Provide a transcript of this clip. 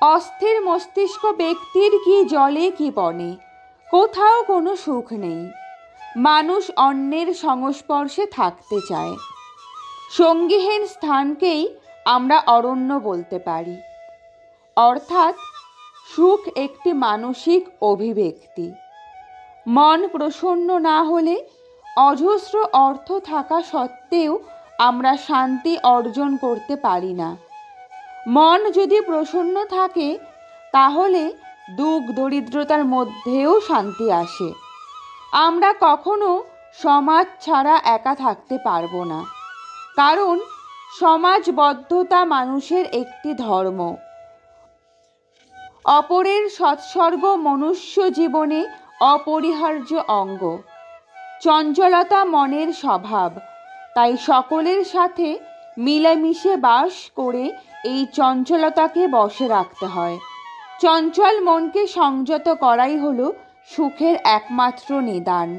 অস্থির মস্তিষ্ক ব্যক্তির কি জলে কি বনে, কোথাও কোনো সুখ নেই। মানুষ অন্যের সংস্পর্শে থাকতে চায়। সঙ্গীহীন স্থানকেই আমরা অরণ্য বলতে পারি। অর্থাৎ সুখ একটি মানসিক অভিব্যক্তি। মন প্রসন্ন না হলে অজস্র অর্থ থাকা সত্ত্বেও আমরা শান্তি অর্জন করতে পারি না। মন যদি প্রসন্ন থাকে তাহলে দুঃখ দরিদ্রতার মধ্যেও শান্তি আসে। আমরা কখনো সমাজ ছাড়া একা থাকতে পারবো না, কারণ সমাজবদ্ধতা মানুষের একটি ধর্ম। অপরের সৎসর্গ মনুষ্য জীবনে অপরিহার্য অঙ্গ। চঞ্চলতা মনের স্বভাব, তাই সকলের সাথে মিলেমিশে বাস করে এই চঞ্চলতাকে বশে রাখতে হয়। চঞ্চল মনকে সংযত করাই হলো সুখের একমাত্র নিদান।